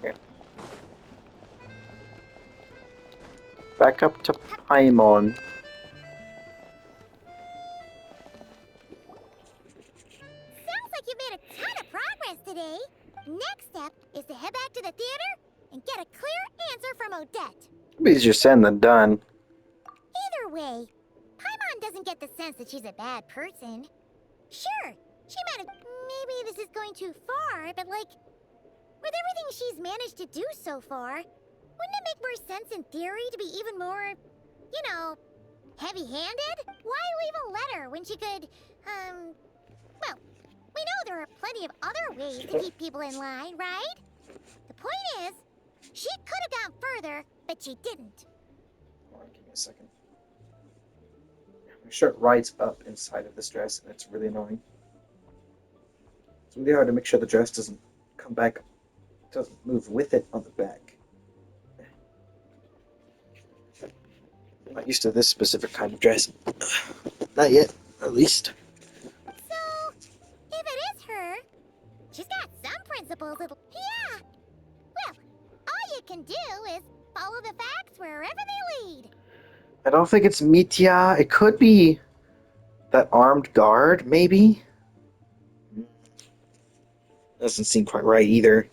Here. Back up to Paimon. Sounds like you made a ton of progress today. Next step is to head back to the theater and get a clear answer from Odette. Easier said than done. Either way, Paimon doesn't get the sense that she's a bad person. Sure, she might have. Maybe this is going too far, but like, with everything she's managed to do so far, wouldn't it make more sense in theory to be even more, you know, heavy-handed? Why leave a letter when she could, well, we know there are plenty of other ways to keep people in line, right? The point is, she could have gone further, but she didn't. Hold on, give me a second. My shirt rides up inside of this dress, and it's really annoying. It's really hard to make sure the dress doesn't come back, doesn't move with it on the back. I'm not used to this specific kind of dress. Not yet, at least. So, if it is her, she's got some principles that'll... Yeah! Well, all you can do is follow the facts wherever they lead. I don't think it's Mitya. It could be that armed guard, maybe? Doesn't seem quite right either.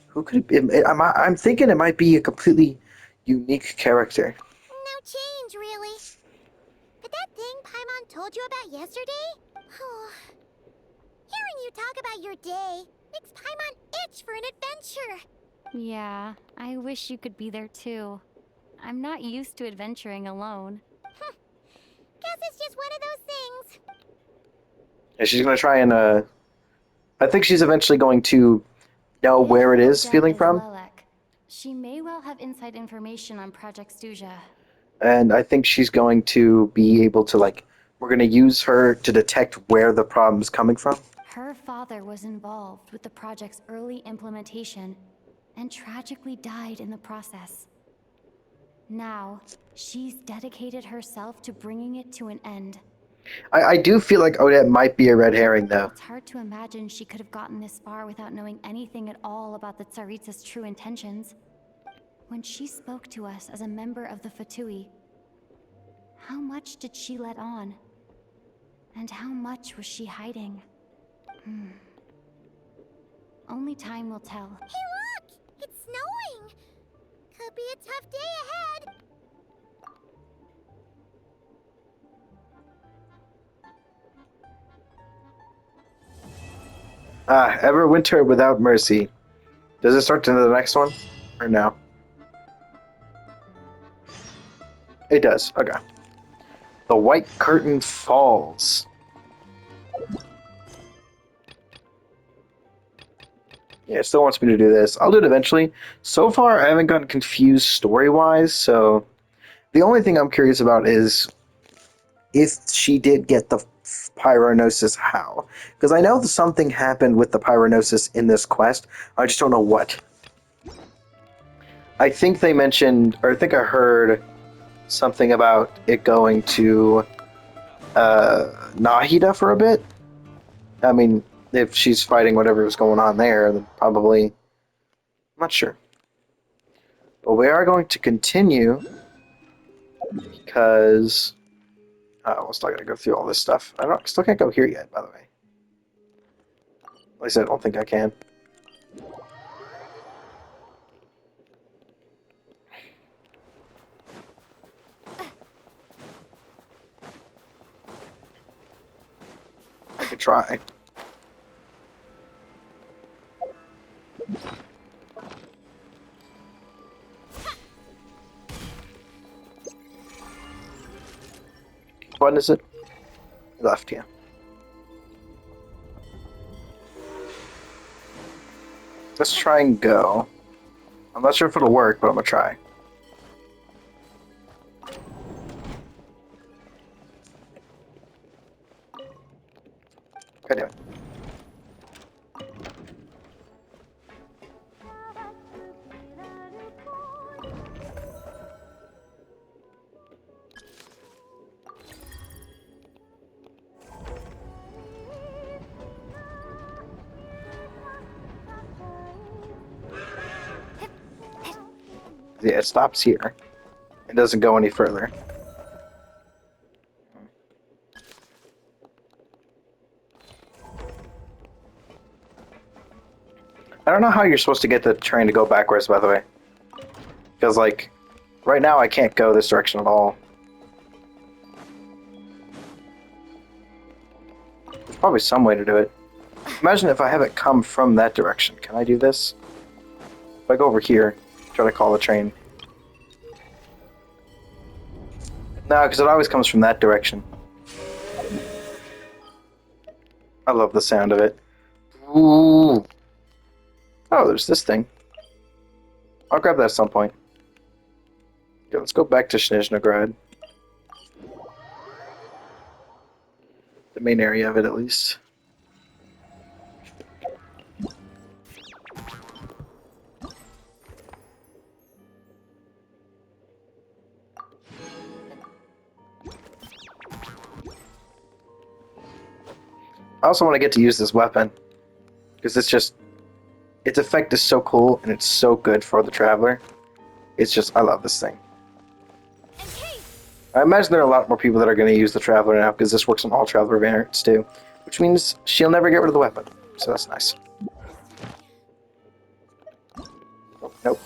Who could it be? I'm thinking it might be a completely unique character. No change, really. But that thing Paimon told you about yesterday? Hearing you talk about your day makes Paimon itch for an adventure. Yeah, I wish you could be there too. I'm not used to adventuring alone. Guess it's just one of those things. Yeah, she's gonna try and I think she's eventually going to know where it is feeling from. Lilac. She may well have inside information on Project Stuja. And I think she's going to be able to, like, we're going to use her to detect where the problem's coming from. Her father was involved with the project's early implementation and tragically died in the process. Now, she's dedicated herself to bringing it to an end. I do feel like Odette might be a red herring, though. It's hard to imagine she could have gotten this far without knowing anything at all about the Tsaritsa's true intentions. When she spoke to us as a member of the Fatui, how much did she let on? And how much was she hiding? Only time will tell. Hey, look! It's snowing! Could be a tough day ahead. Everwinter Without Mercy. Does it start to the next one? Or no? It does. Okay. The White Curtain Falls. Yeah, it still wants me to do this. I'll do it eventually. So far, I haven't gotten confused story-wise, so the only thing I'm curious about is if she did get the pyronosis, how? Because I know that something happened with the pyronosis in this quest. I just don't know what. I think they mentioned, or I think I heard something about it going to Nahida for a bit. I mean, if she's fighting whatever was going on there, then probably... I'm not sure. But we are going to continue because... we're still gotta go through all this stuff. Still can't go here yet, by the way. At least I don't think I can. I could try. What is it? Left, yeah. Let's try and go. I'm not sure if it'll work, but I'm gonna try. Anyway. Yeah, it stops here. It doesn't go any further. I don't know how you're supposed to get the train to go backwards, by the way. Because, like, right now I can't go this direction at all. There's probably some way to do it. Imagine if I have it come from that direction. Can I do this? If I go over here, try to call the train. No, because it always comes from that direction. I love the sound of it. Ooh. Oh, there's this thing. I'll grab that at some point. Okay, let's go back to Snizhnograd. The main area of it, at least. I also want to get to use this weapon. Because it's just... Its effect is so cool, and it's so good for the Traveler. It's just... I love this thing. I imagine there are a lot more people that are going to use the Traveler now, because this works on all Traveler variants, too. Which means she'll never get rid of the weapon. So that's nice. Oh, nope.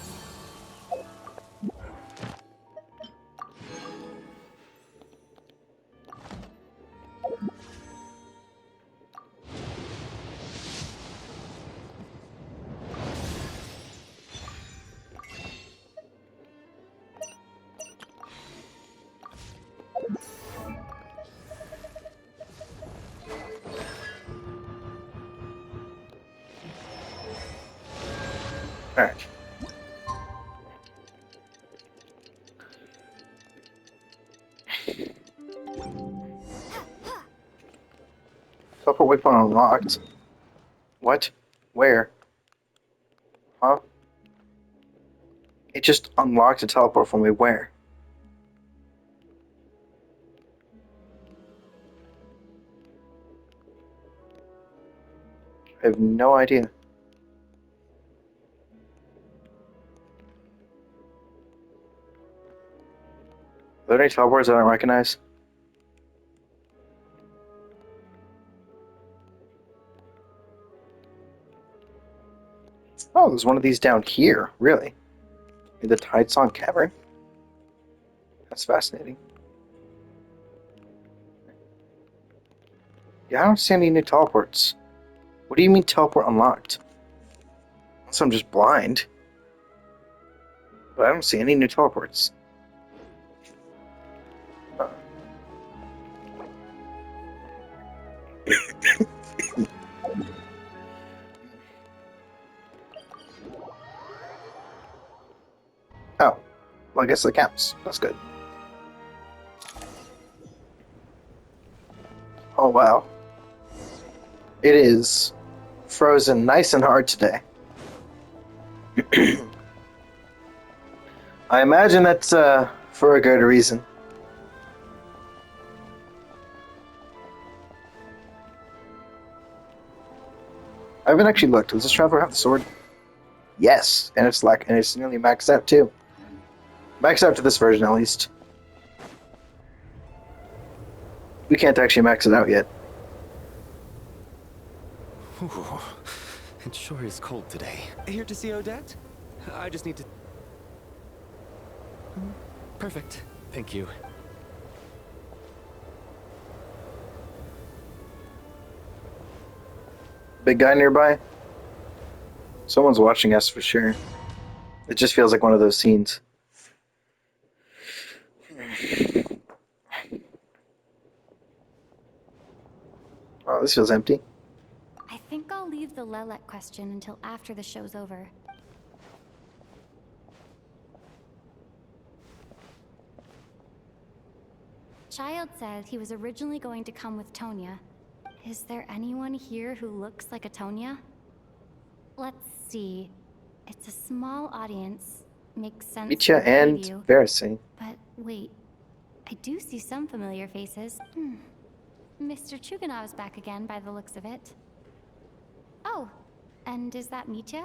Alright. Teleport waypoint unlocked. What? Where? Huh? It just unlocked a teleport for me. Where? I have no idea. Are there any teleports I don't recognize? Oh, there's one of these down here. Really? In the Tide Song Cavern? That's fascinating. Yeah, I don't see any new teleports. What do you mean teleport unlocked? Unless I'm just blind. But I don't see any new teleports. Uh. Oh. Well, I guess that counts. That's good. Oh, wow. It is frozen nice and hard today. I imagine that's for a good reason. I haven't actually looked. Does this traveler have the sword? Yes, and it's nearly maxed out too. Maxed out to this version at least. We can't actually max it out yet. Ooh, it sure is cold today. Here to see Odette? I just need to... Perfect. Thank you. Big guy nearby? Someone's watching us for sure. It just feels like one of those scenes. Oh, this feels empty. I think I'll leave the Lelek question until after the show's over. Child said he was originally going to come with Tonya. Is there anyone here who looks like a Tonya? Let's see. It's a small audience. Makes sense Mitya from the and preview. Verisi. But wait, I do see some familiar faces. Mr. Chuganov's back again by the looks of it. Oh, and is that Mitya?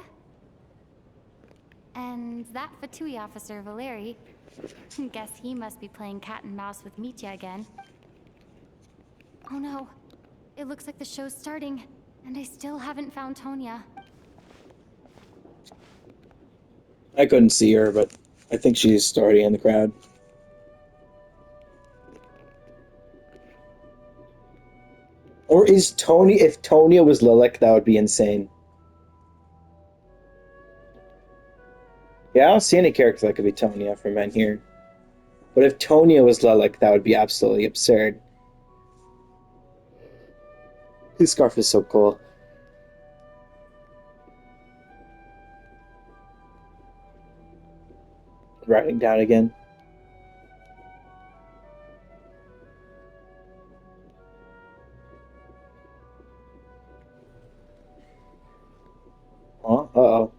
And that Fatui officer, Valeri, guess he must be playing cat and mouse with Mitya again. Oh no, it looks like the show's starting, and I still haven't found Tonya. I couldn't see her, but I think she's already in the crowd. Or is Tony? If Tonya was Lilac, that would be insane. Yeah, I don't see any character that could be Tonya from Men here. But if Tonya was Lilac, that would be absolutely absurd. His scarf is so cool. Writing down again. Huh? Uh-oh.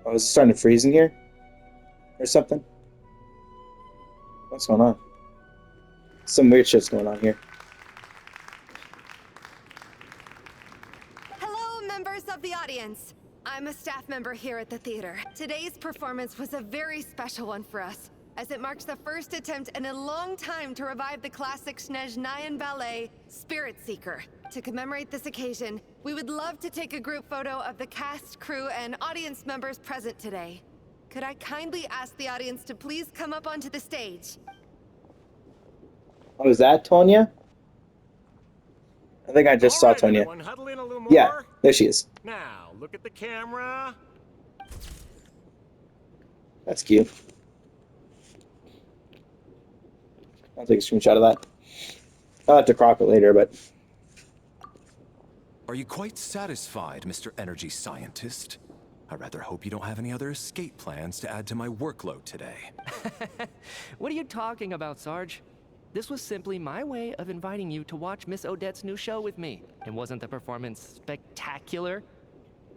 Oh, is it starting to freeze in here? Or something? What's going on? Some weird shit's going on here. Hello, members of the audience. I'm a staff member here at the theater. Today's performance was a very special one for us, as it marks the first attempt in a long time to revive the classic Snezhnayan ballet, Spirit Seeker. To commemorate this occasion, we would love to take a group photo of the cast, crew, and audience members present today. Could I kindly ask the audience to please come up onto the stage? Oh, is that Tonya? I think I just saw All right, Tonya. everyone, huddle in a little more. Yeah, there she is. Now, look at the camera. That's cute. I'll take a screenshot of that. I'll have to crop it later, but Are you quite satisfied, Mr. Energy Scientist? I rather hope you don't have any other escape plans to add to my workload today. What are you talking about, Sarge? This was simply my way of inviting you to watch Miss Odette's new show with me. And wasn't the performance spectacular?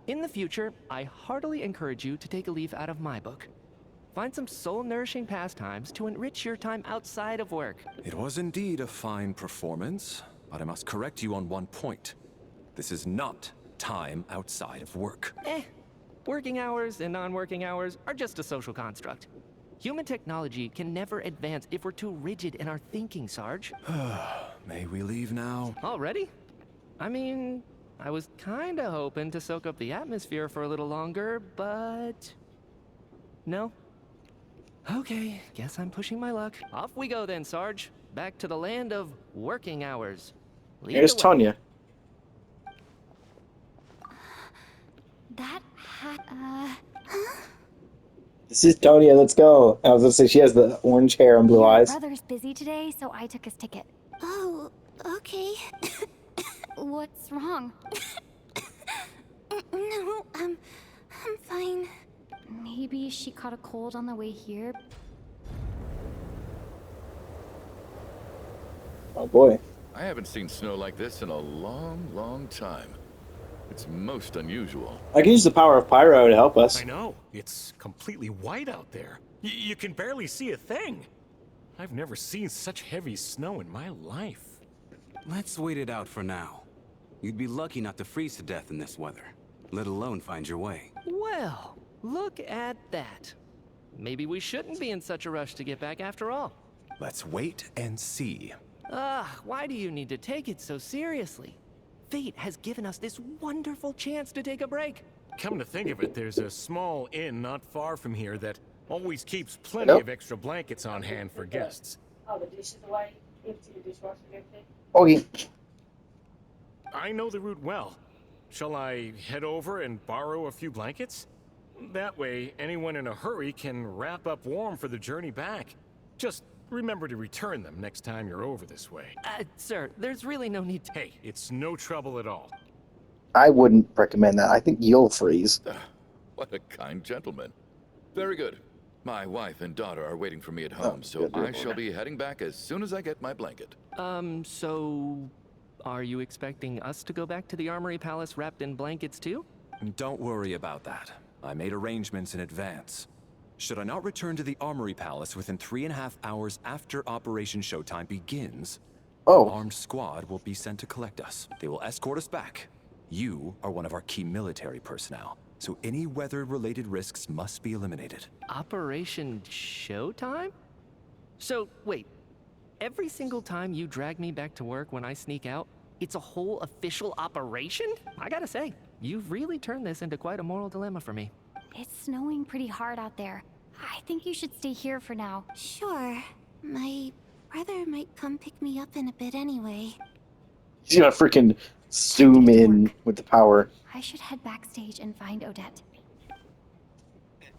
In the future, I heartily encourage you to take a leaf out of my book. Find some soul-nourishing pastimes to enrich your time outside of work. It was indeed a fine performance, but I must correct you on one point. This is not time outside of work. Working hours and non-working hours are just a social construct. Human technology can never advance if we're too rigid in our thinking, Sarge. May we leave now? Already? I mean, I was kinda hoping to soak up the atmosphere for a little longer, but... No? Okay, guess I'm pushing my luck. Off we go then, Sarge. Back to the land of working hours. Lead here's the way. Tonya. That hat, This is Tonya, let's go. I was gonna say she has the orange hair and blue your eyes. brother's busy today, so I took his ticket. Oh, okay. What's wrong? No, I'm fine. Maybe she caught a cold on the way here. Oh boy. I haven't seen snow like this in a long, long time. It's most unusual. I can use the power of Pyro to help us. I know. It's completely white out there. You can barely see a thing. I've never seen such heavy snow in my life. Let's wait it out for now. You'd be lucky not to freeze to death in this weather, let alone find your way. Well, look at that. Maybe we shouldn't be in such a rush to get back after all. Let's wait and see. Why do you need to take it so seriously? Fate has given us this wonderful chance to take a break. Come to think of it, there's a small inn not far from here that always keeps plenty Nope. of extra blankets on hand for guests. Oh, the dish is away. Empty the dishwasher and everything. Okay. I know the route well. Shall I head over and borrow a few blankets? That way, anyone in a hurry can wrap up warm for the journey back. Just remember to return them next time you're over this way. Sir, there's really no need to... Hey, it's no trouble at all. I wouldn't recommend that. I think you'll freeze. What a kind gentleman. Very good. My wife and daughter are waiting for me at home, so I shall be heading back as soon as I get my blanket. So... Are you expecting us to go back to the Armory Palace wrapped in blankets too? Don't worry about that. I made arrangements in advance. Should I not return to the Armory Palace within 3.5 hours after Operation Showtime begins, an Oh, armed squad will be sent to collect us. They will escort us back. You are one of our key military personnel, so any weather-related risks must be eliminated. Operation Showtime? So, wait. Every single time you drag me back to work when I sneak out, it's a whole official operation? I gotta say, you've really turned this into quite a moral dilemma for me. It's snowing pretty hard out there. I think you should stay here for now. Sure. My brother might come pick me up in a bit anyway. he's gonna freaking zoom in with the power. I should head backstage and find Odette.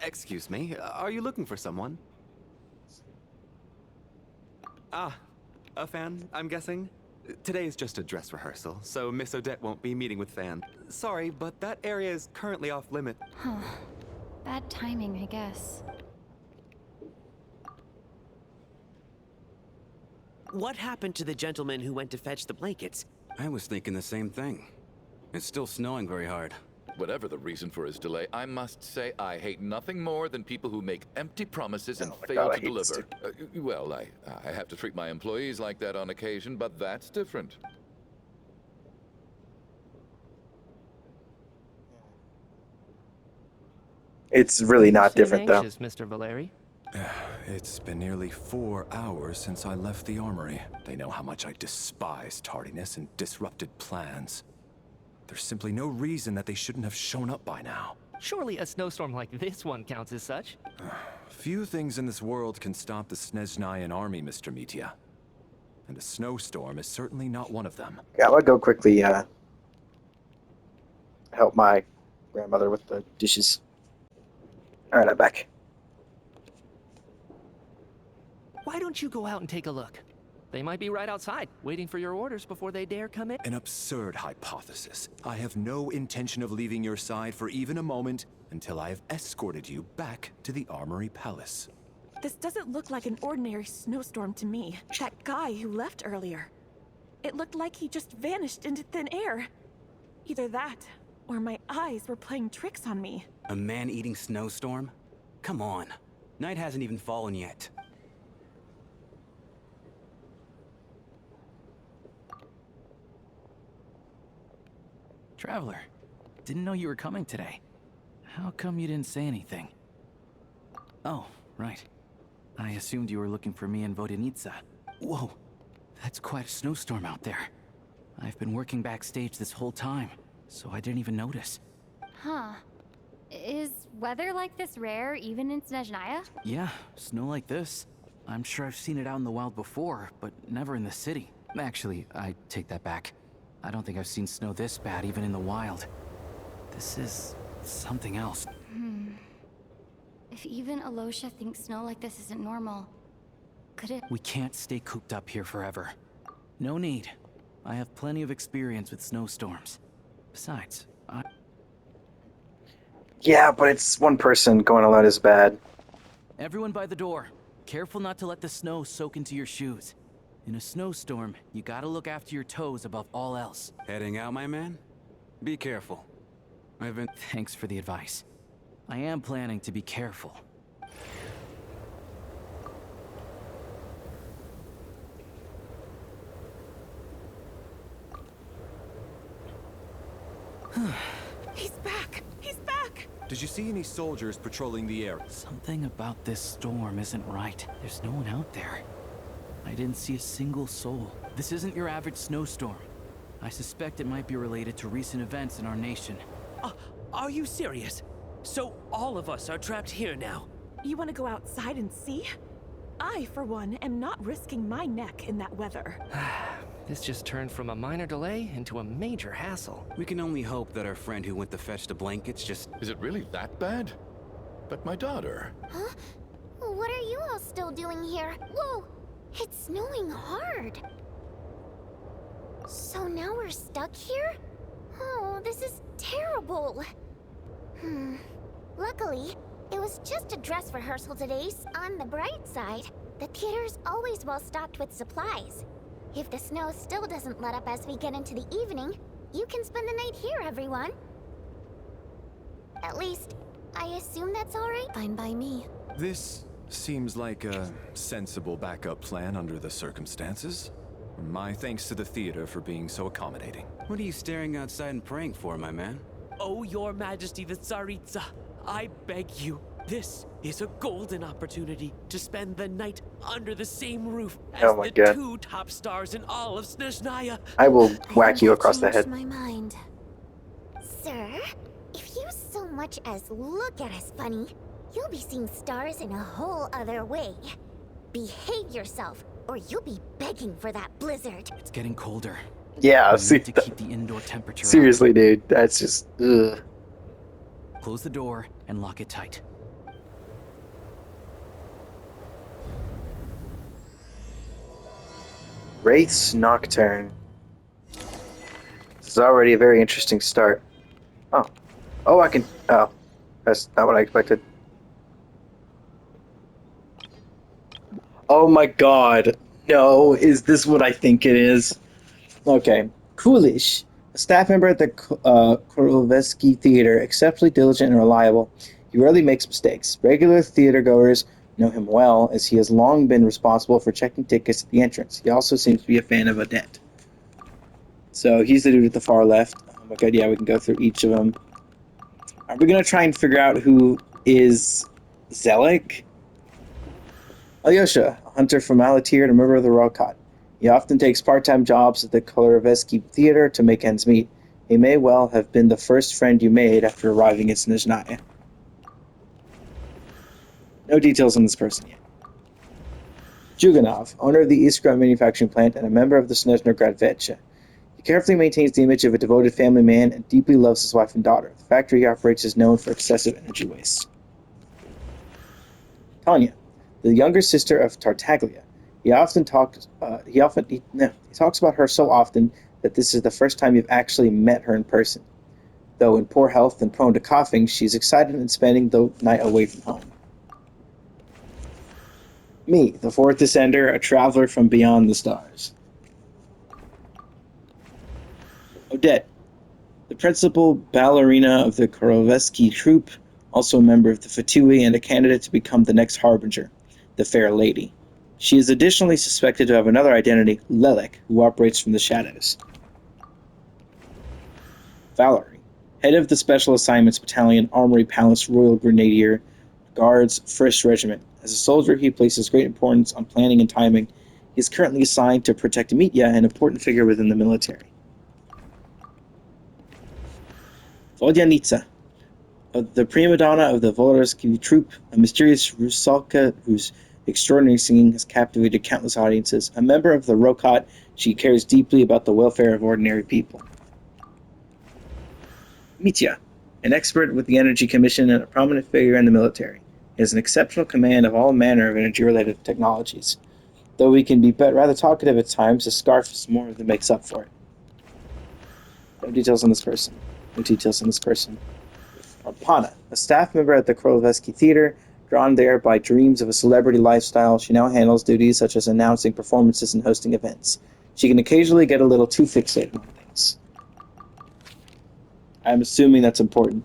Excuse me, are you looking for someone? Ah, a fan, I'm guessing? Today is just a dress rehearsal, so Miss Odette won't be meeting with Fan. Sorry, but that area is currently off limit. Huh. Bad timing, I guess. What happened to the gentleman who went to fetch the blankets? I was thinking the same thing. It's still snowing very hard. Whatever the reason for his delay, I must say I hate nothing more than people who make empty promises and Oh my fail God, I to hate this deliver. Well, I have to treat my employees like that on occasion, but that's different. It's really not You seem different, though. anxious, Mr. Valeri. It's been nearly 4 hours since I left the Armory. They know how much I despise tardiness and disrupted plans. There's simply no reason that they shouldn't have shown up by now. Surely a snowstorm like this one counts as such. Few things in this world can stop the Snezhnayan army, Mr. Mitya. And a snowstorm is certainly not one of them. Yeah, I'm gonna go quickly help my grandmother with the dishes. Alright, I'm back. Why don't you go out and take a look? They might be right outside, waiting for your orders before they dare come in. An absurd hypothesis. I have no intention of leaving your side for even a moment until I have escorted you back to the Armory Palace. This doesn't look like an ordinary snowstorm to me. That guy who left earlier. It looked like he just vanished into thin air. Either that, or my eyes were playing tricks on me. A man-eating snowstorm? Come on. Night hasn't even fallen yet. Traveler, didn't know you were coming today. How come you didn't say anything? Oh, right. I assumed you were looking for me in Vodenitsa. Whoa, that's quite a snowstorm out there. I've been working backstage this whole time, so I didn't even notice. Huh. Is weather like this rare, even in Snezhnaya? Yeah, snow like this. I'm sure I've seen it out in the wild before, but never in the city. Actually, I take that back. I don't think I've seen snow this bad, even in the wild. This is something else. If even Alosha thinks snow like this isn't normal, could it? We can't stay cooped up here forever. No need. I have plenty of experience with snowstorms. Besides, Yeah, but it's one person going alone is bad. Everyone by the door. Careful not to let the snow soak into your shoes. In a snowstorm, you gotta look after your toes above all else. Heading out, my man? Be careful. I've been... Thanks for the advice. I am planning to be careful. He's back! He's back! Did you see any soldiers patrolling the area? Something about this storm isn't right. There's no one out there. I didn't see a single soul. This isn't your average snowstorm. I suspect it might be related to recent events in our nation. Are you serious? So all of us are trapped here now? You want to go outside and see? I, for one, am not risking my neck in that weather. This just turned from a minor delay into a major hassle. We can only hope that our friend who went to fetch the blankets just... Is it really that bad? But my daughter... Huh? What are you all still doing here? Whoa! It's snowing hard. So now we're stuck here? Oh, this is terrible. Luckily, it was just a dress rehearsal today. On the bright side, the theater's always well stocked with supplies. If the snow still doesn't let up as we get into the evening, you can spend the night here, everyone. At least, I assume that's alright? Fine by me. This seems like a sensible backup plan under the circumstances. My thanks to the theater for being so accommodating. What are you staring outside and praying for, my man? Oh, Your Majesty the Tsaritsa, I beg you. This is a golden opportunity to spend the night under the same roof as Oh my the God. 2 top stars in all of Snezhnaya. I will I whack think you I across the changed head. my mind. Sir, if you so much as look at us funny, you'll be seeing stars in a whole other way. Behave yourself, or you'll be begging for that blizzard. It's getting colder. Yeah, We see, need to keep the indoor temperature up. seriously, dude. That's just, ugh. Close the door and lock it tight. Wraith's Nocturne. This is already a very interesting start. Oh. Oh, I can... Oh. That's not what I expected. Oh my god. No, is this what I think it is? Okay. Coolish. A staff member at the Korovetsky Theater, exceptionally diligent and reliable. He rarely makes mistakes. Regular theatergoers know him well, as he has long been responsible for checking tickets at the entrance. He also seems to be a fan of Odette. So he's the dude at the far left. Oh my god, yeah, we can go through each of them. Are we going to try and figure out who is Zelik? Alyosha, a hunter from Alatir and a member of the Rokot. He often takes part-time jobs at the Kolovetsky Theater to make ends meet. He may well have been the first friend you made after arriving in Snezhnaya. No details on this person yet. Juganov, owner of the Iskra manufacturing plant and a member of the Snezhnograd Veche. He carefully maintains the image of a devoted family man and deeply loves his wife and daughter. The factory he operates is known for excessive energy waste. Tanya, the younger sister of Tartaglia. He talks about her so often that this is the first time you've actually met her in person. Though in poor health and prone to coughing, she's excited in spending the night away from home. Me, the fourth descender, a traveler from beyond the stars. Odette, the principal ballerina of the Korovetsky troupe, also a member of the Fatui and a candidate to become the next Harbinger, the Fair Lady. She is additionally suspected to have another identity, Lelek, who operates from the shadows. Valerie, head of the Special Assignments Battalion, Armory Palace Royal Grenadier Guards, 1st Regiment. As a soldier, he places great importance on planning and timing. He is currently assigned to protect Mitya, an important figure within the military. Vodyanitsa, the prima donna of the Volodarsky troupe, a mysterious Rusalka whose extraordinary singing has captivated countless audiences. A member of the Rokot, she cares deeply about the welfare of ordinary people. Mitya, an expert with the Energy Commission and a prominent figure in the military. He has an exceptional command of all manner of energy-related technologies. Though he can be rather talkative at times, his scarf is more than makes up for it. No details on this person. No details on this person. Arpana, a staff member at the Kolovetsky Theater, drawn there by dreams of a celebrity lifestyle, she now handles duties such as announcing performances and hosting events. She can occasionally get a little too fixated on things. I'm assuming that's important.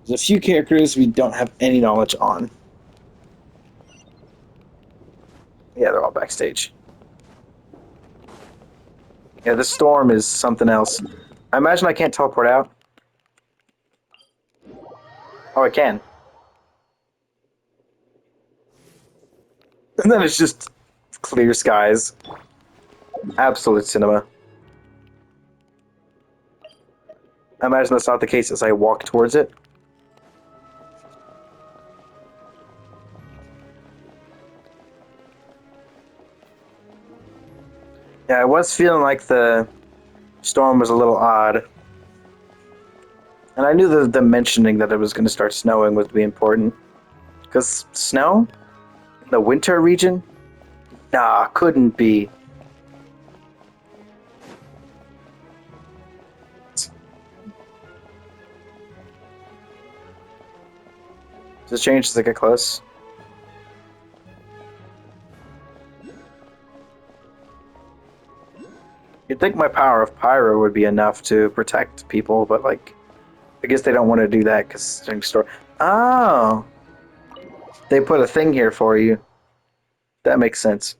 There's a few characters we don't have any knowledge on. Yeah, they're all backstage. Yeah, this storm is something else. I imagine I can't teleport out. Oh, I can. And then it's just clear skies. Absolute cinema. I imagine that's not the case as I walk towards it. Yeah, I was feeling like the storm was a little odd. And I knew the mentioning that it was going to start snowing would be important. Because snow? In the winter region? Nah, couldn't be. Does it change as I get close? You'd think my power of pyro would be enough to protect people, but like, I guess they don't want to do that because store. Oh, they put a thing here for you. That makes sense.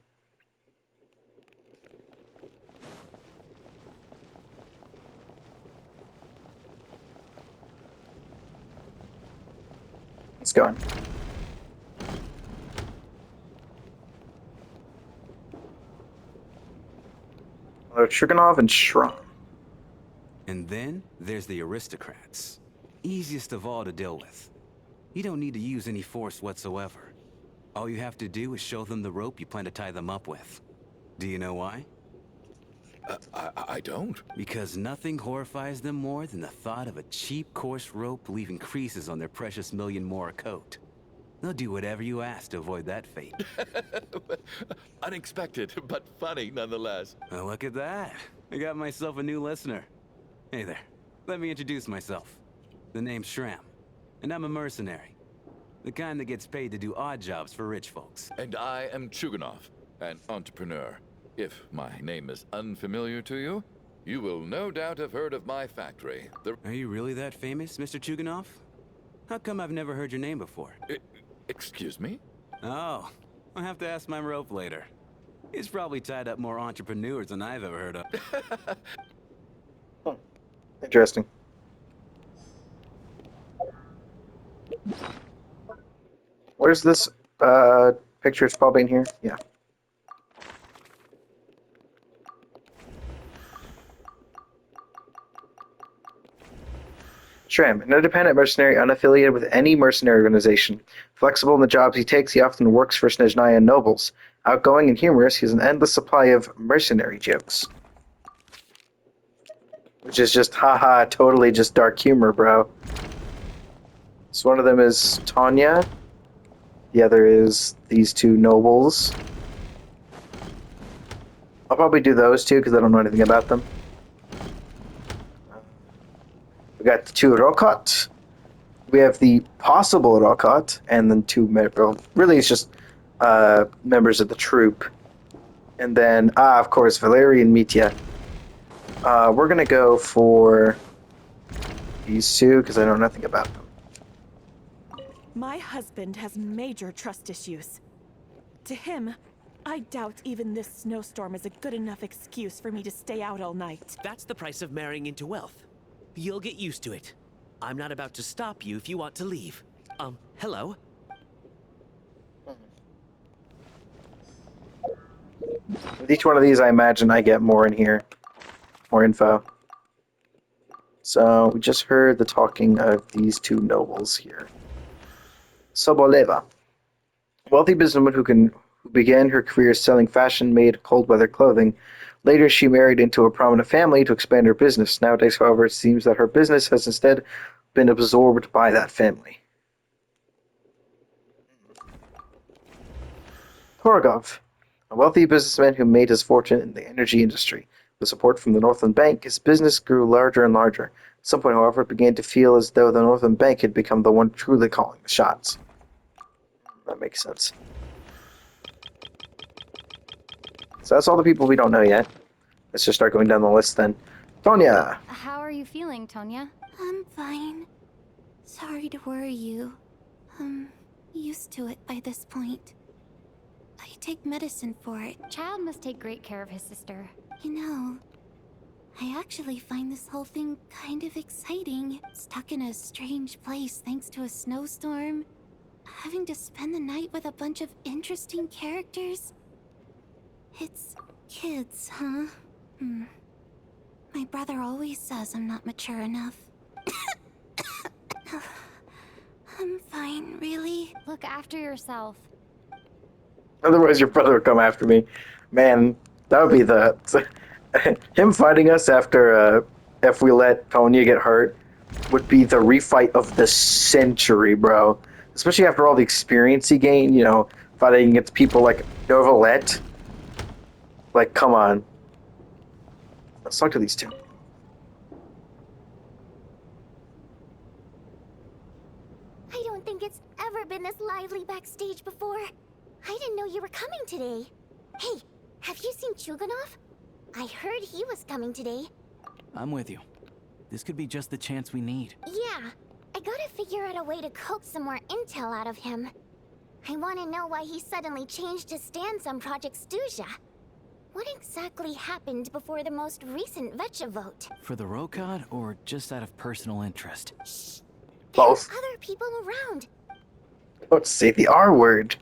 Let's go on. Trigonov and Shrum. And then there's the aristocrats. Easiest of all to deal with. You don't need to use any force whatsoever. All you have to do is show them the rope you plan to tie them up with. Do you know why? I don't. Because nothing horrifies them more than the thought of a cheap, coarse rope leaving creases on their precious million more coat. They'll do whatever you ask to avoid that fate. Unexpected, but funny nonetheless. Well, look at that. I got myself a new listener. Hey there. Let me introduce myself. The name's Shram, and I'm a mercenary. The kind that gets paid to do odd jobs for rich folks. And I am Chuganov, an entrepreneur. If my name is unfamiliar to you, you will no doubt have heard of my factory. Are you really that famous, Mr. Chuganov? How come I've never heard your name before? Excuse me? Oh, I'll have to ask my rope later. He's probably tied up more entrepreneurs than I've ever heard of. Interesting. Where's this picture? It's probably in here. Yeah. Shram, an independent mercenary unaffiliated with any mercenary organization. Flexible in the jobs he takes, he often works for Snezhnaya nobles. Outgoing and humorous, he has an endless supply of mercenary jokes. Which is just, haha, totally just dark humor, bro. So one of them is Tanya. The other is these two nobles. I'll probably do those two because I don't know anything about them. We got the two Rokot. We have the possible Rokot, and then two really it's just members of the troop. And then, of course, Valeri and Mitya. We're gonna go for these two because I know nothing about them. My husband has major trust issues. To him, I doubt even this snowstorm is a good enough excuse for me to stay out all night. That's the price of marrying into wealth. You'll get used to it. I'm not about to stop you if you want to leave. Hello? With each one of these, I imagine I get more in here. More info. So, we just heard the talking of these two nobles here. Soboleva. A wealthy businesswoman who began her career selling fashion-made cold-weather clothing. Later, she married into a prominent family to expand her business. Nowadays, however, it seems that her business has instead been absorbed by that family. Torgov. A wealthy businessman who made his fortune in the energy industry. With support from the Northland Bank, his business grew larger and larger. At some point, however, it began to feel as though the Northland Bank had become the one truly calling the shots. That makes sense. So that's all the people we don't know yet. Let's just start going down the list then. Tonya! How are you feeling, Tonya? I'm fine. Sorry to worry you. I'm used to it by this point. I take medicine for it. Child must take great care of his sister. You know, I actually find this whole thing kind of exciting. Stuck in a strange place thanks to a snowstorm. Having to spend the night with a bunch of interesting characters. It's kids, huh? My brother always says I'm not mature enough. I'm fine, really. Look after yourself. Otherwise, your brother would come after me. Man, that would be the... him fighting us after, if we let Tonya get hurt, would be the refight of the century, bro. Especially after all the experience he gained, you know, fighting against people like Novalette. Like, come on. Let's talk to these two. I don't think it's ever been this lively backstage before. I didn't know you were coming today. Hey, have you seen Chuganov? I heard he was coming today. I'm with you. This could be just the chance we need. Yeah, Yeah, I gotta figure out a way to coax some more intel out of him. I want to know why he suddenly changed his stance on Project Stuja. What exactly happened before the most recent Vetcha vote? For the Rokad, or just out of personal interest? Shh! Both. There are other people around. Don't say the R word.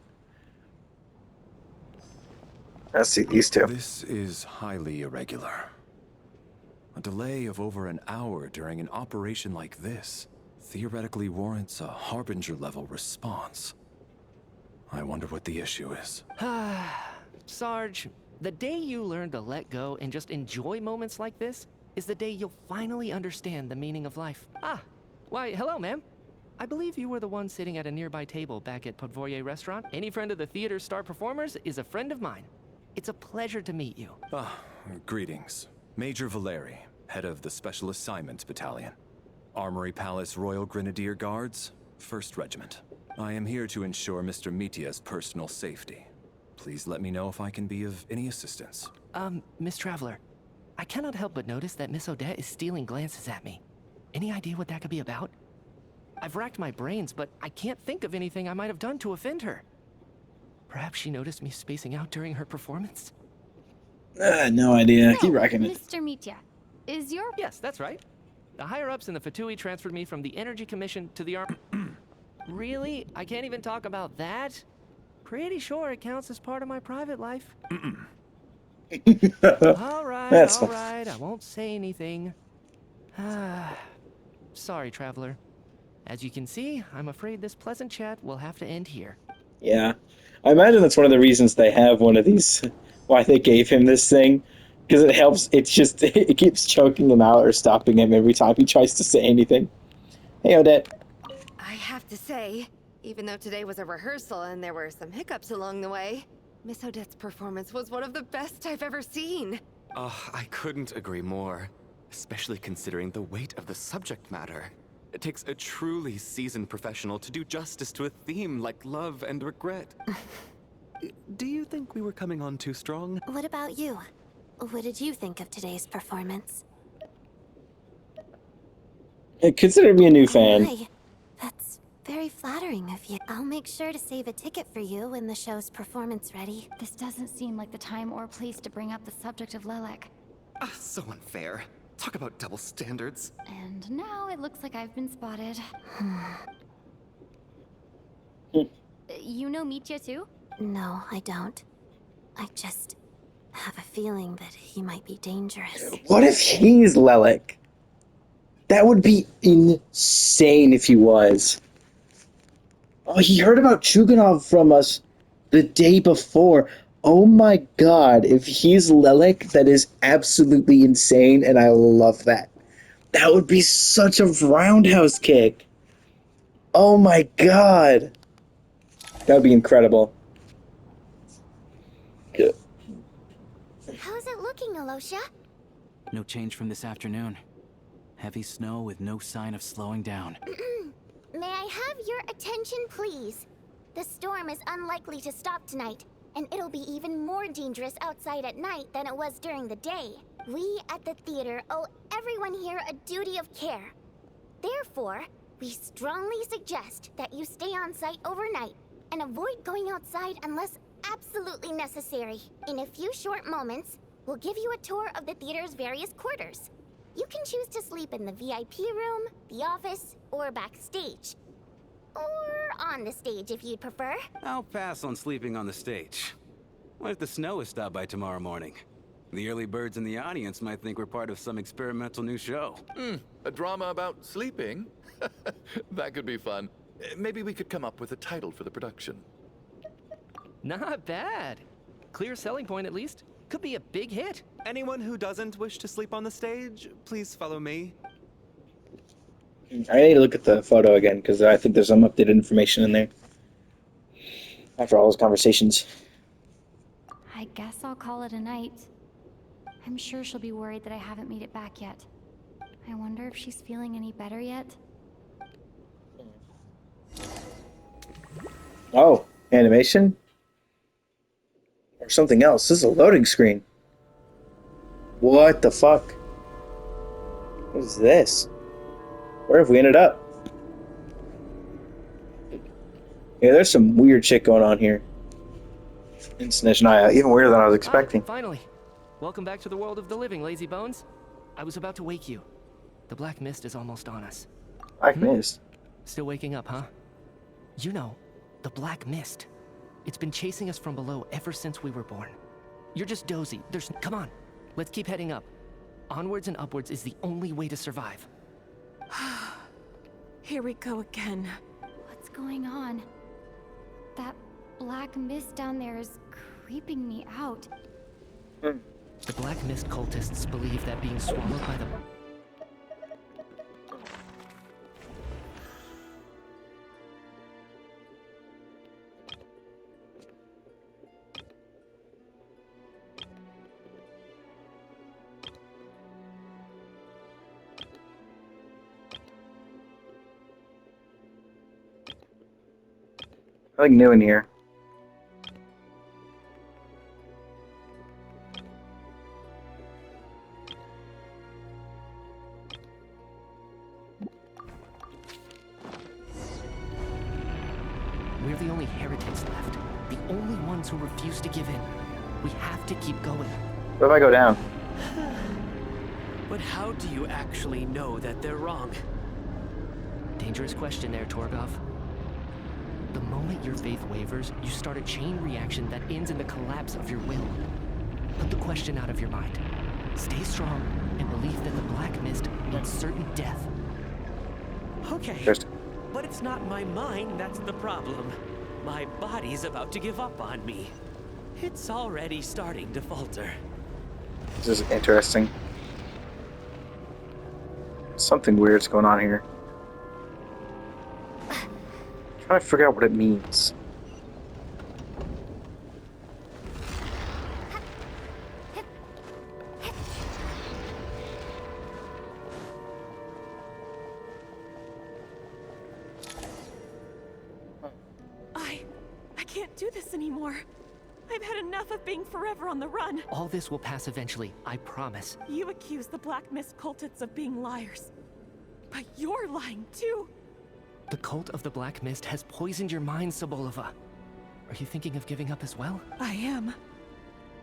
Let's see these two. This is highly irregular. A delay of over an hour during an operation like this theoretically warrants a Harbinger-level response. I wonder what the issue is. Sarge, the day you learn to let go and just enjoy moments like this is the day you'll finally understand the meaning of life. Ah, why, hello, ma'am. I believe you were the one sitting at a nearby table back at Podvorye Restaurant. Any friend of the theater's star performers is a friend of mine. It's a pleasure to meet you. Greetings. Major Valeri, head of the Special Assignments Battalion. Armory Palace Royal Grenadier Guards, 1st Regiment. I am here to ensure Mr. Mitya's personal safety. Please let me know if I can be of any assistance. Miss Traveler, I cannot help but notice that Miss Odette is stealing glances at me. Any idea what that could be about? I've racked my brains, but I can't think of anything I might have done to offend her. Perhaps she noticed me spacing out during her performance? No idea. So, Keep racking it. Mr. Mitya, is your... Yes, that's right. The higher-ups in the Fatui transferred me from the Energy Commission to the Army. Really? I can't even talk about that? Pretty sure it counts as part of my private life. All right, I won't say anything. Sorry, Traveler. As you can see, I'm afraid this pleasant chat will have to end here. Yeah. I imagine that's one of the reasons they have one of these, why they gave him this thing. Because it helps, it's just, it keeps choking him out or stopping him every time he tries to say anything. Hey, Odette. I have to say, even though today was a rehearsal and there were some hiccups along the way, Miss Odette's performance was one of the best I've ever seen. I couldn't agree more, especially considering the weight of the subject matter. It takes a truly seasoned professional to do justice to a theme like love and regret. Do you think we were coming on too strong? What about you? What did you think of today's performance? Consider me a new fan. Hi. That's very flattering of you. I'll make sure to save a ticket for you when the show's performance ready. This doesn't seem like the time or place to bring up the subject of Lelek. So unfair. Talk about double standards. And now it looks like I've been spotted. You know Mitya too? No, I don't. I just have a feeling that he might be dangerous. What if he's Lelek? That would be insane if he was. Oh, he heard about Chuganov from us the day before. Oh my god, if he's Lelek, that is absolutely insane, and I love that. That would be such a roundhouse kick. Oh my god. That would be incredible. Good. How's it looking, Alosha? No change from this afternoon. Heavy snow with no sign of slowing down. May I have your attention, please? The storm is unlikely to stop tonight, and it'll be even more dangerous outside at night than it was during the day. We at the theater owe everyone here a duty of care. Therefore, we strongly suggest that you stay on site overnight and avoid going outside unless absolutely necessary. In a few short moments, we'll give you a tour of the theater's various quarters. You can choose to sleep in the VIP room, the office, or backstage. Or on the stage if you'd prefer. I'll pass on sleeping on the stage. What if the snow is stopped by tomorrow morning? The early birds in the audience might think we're part of some experimental new show. A drama about sleeping? That could be fun. Maybe we could come up with a title for the production. Not bad. Clear selling point, at least. Could be a big hit. Anyone who doesn't wish to sleep on the stage, please follow me. I need to look at the photo again, because I think there's some updated information in there. After all those conversations. I guess I'll call it a night. I'm sure she'll be worried that I haven't made it back yet. I wonder if she's feeling any better yet. Oh, animation? Or something else. This is a loading screen. What the fuck? What is this? Where have we ended up? Yeah, there's some weird shit going on here in Snezhnaya, even weirder than I was expecting. Finally. Welcome back to the world of the living, lazy bones. I was about to wake you. The black mist is almost on us. Black Mist. Still waking up, huh? You know, the black mist. It's been chasing us from below ever since we were born. You're just dozy. Come on. Let's keep heading up. Onwards and upwards is the only way to survive. Here we go again. What's going on? That black mist down there is creeping me out. The black mist cultists believe that being swallowed by the... Nothing new in here. We're the only heretics left. The only ones who refuse to give in. We have to keep going. What if I go down? But how do you actually know that they're wrong? Dangerous question there, Torgov. The moment your faith wavers, you start a chain reaction that ends in the collapse of your will. Put the question out of your mind. Stay strong and believe that the black mist means certain death. Okay. But it's not my mind that's the problem. My body's about to give up on me. It's already starting to falter. This is interesting. Something weird's going on here. Trying to figure out what it means. I can't do this anymore. I've had enough of being forever on the run. All this will pass eventually, I promise. You accuse the Black Mist cultists of being liars. But you're lying too. The cult of the Black Mist has poisoned your mind, Sobolova. Are you thinking of giving up as well? I am.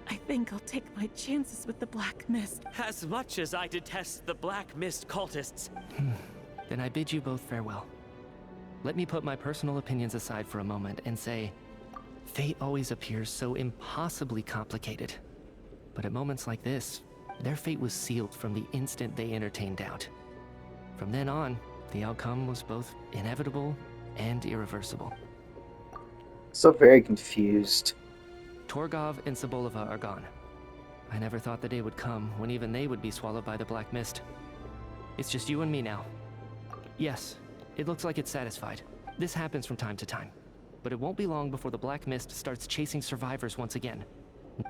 I think I'll take my chances with the Black Mist. As much as I detest the Black Mist cultists. Then I bid you both farewell. Let me put my personal opinions aside for a moment and say, fate always appears so impossibly complicated. But at moments like this, their fate was sealed from the instant they entertained doubt. From then on, the outcome was both inevitable and irreversible. So very confused. Torgov and Sobolova are gone. I never thought the day would come when even they would be swallowed by the Black Mist. It's just you and me now. Yes, it looks like it's satisfied. This happens from time to time. But it won't be long before the Black Mist starts chasing survivors once again.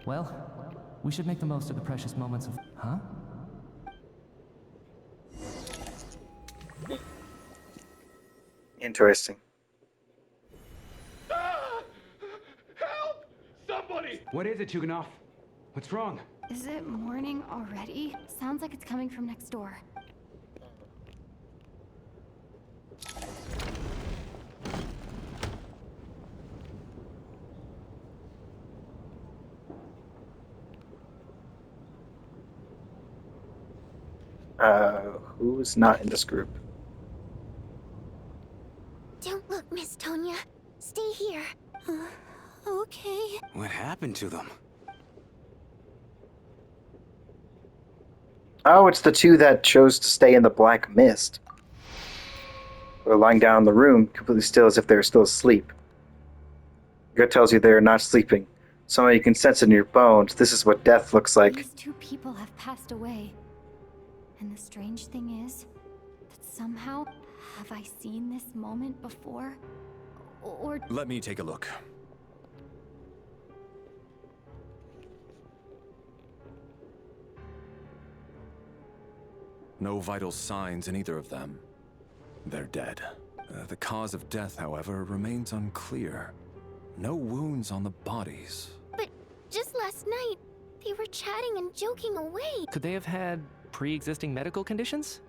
Well, we should make the most of the precious moments of... Huh? Interesting. Help! Somebody! What is it, Tuganov? What's wrong? Is it morning already? Sounds like it's coming from next door. Who's not in this group? Don't look, Miss Tonya. Stay here. Okay. What happened to them? Oh, it's the two that chose to stay in the Black Mist. They're lying down in the room, completely still as if they're still asleep. Gut tells you they're not sleeping. Somehow you can sense it in your bones. This is what death looks like. These two people have passed away. And the strange thing is that somehow, have I seen this moment before? Or... Let me take a look. No vital signs in either of them. They're dead. The cause of death, however, remains unclear. No wounds on the bodies. But just last night, they were chatting and joking away. Could they have had pre-existing medical conditions?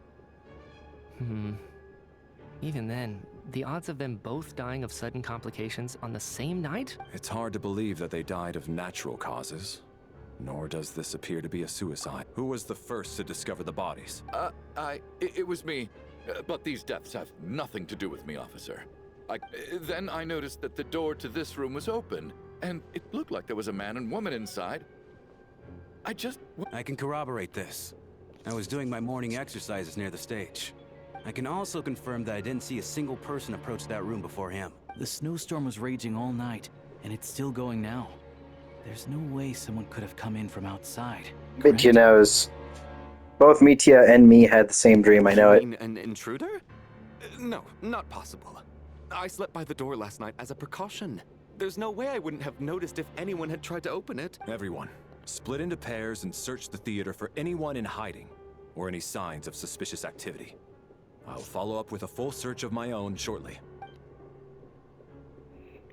Even then, The odds of them both dying of sudden complications on the same night? It's hard to believe that they died of natural causes. Nor does this appear to be a suicide. Who was the first to discover the bodies? It was me. But these deaths have nothing to do with me, officer. Then I noticed that the door to this room was open, and it looked like there was a man and woman inside. I can corroborate this. I was doing my morning exercises near the stage. I can also confirm that I didn't see a single person approach that room before him. The snowstorm was raging all night, and it's still going now. There's no way someone could have come in from outside. Bitchy knows. Both Mitya and me had the same dream, I know You it. mean an intruder? No, not possible. I slept by the door last night as a precaution. There's no way I wouldn't have noticed if anyone had tried to open it. Everyone, split into pairs and search the theater for anyone in hiding, or any signs of suspicious activity. I'll follow up with a full search of my own shortly.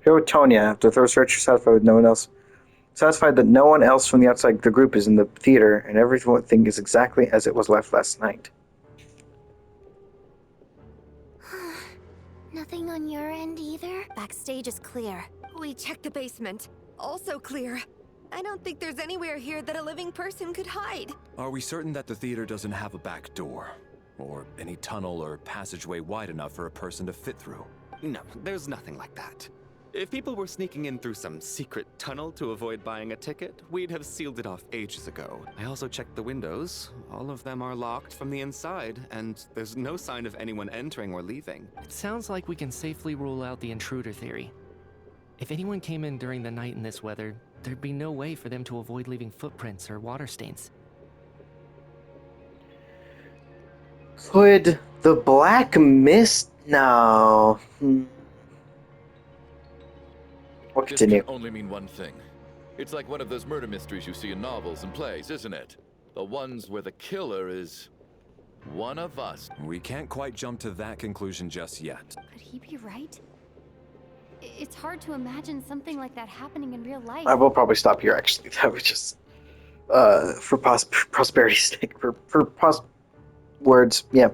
Go with Tonya. After thorough search, you're satisfied with no one else. Satisfied that no one else from the outside the group is in the theater, and everything is exactly as it was left last night. Nothing on your end either? Backstage is clear. We checked the basement. Also clear. I don't think there's anywhere here that a living person could hide. Are we certain that the theater doesn't have a back door? Or any tunnel or passageway wide enough for a person to fit through? No, there's nothing like that. If people were sneaking in through some secret tunnel to avoid buying a ticket, we'd have sealed it off ages ago. I also checked the windows. All of them are locked from the inside, and there's no sign of anyone entering or leaving. It sounds like we can safely rule out the intruder theory. If anyone came in during the night in this weather, there'd be no way for them to avoid leaving footprints or water stains. Could the Black Mist... No. We'll This continue. can only mean one thing. It's like one of those murder mysteries you see in novels and plays, isn't it? The ones where the killer is one of us. We can't quite jump to that conclusion just yet. Could he be right? It's hard to imagine something like that happening in real life. I will probably stop here, actually. That was just... for prosperity's sake. For words, yeah.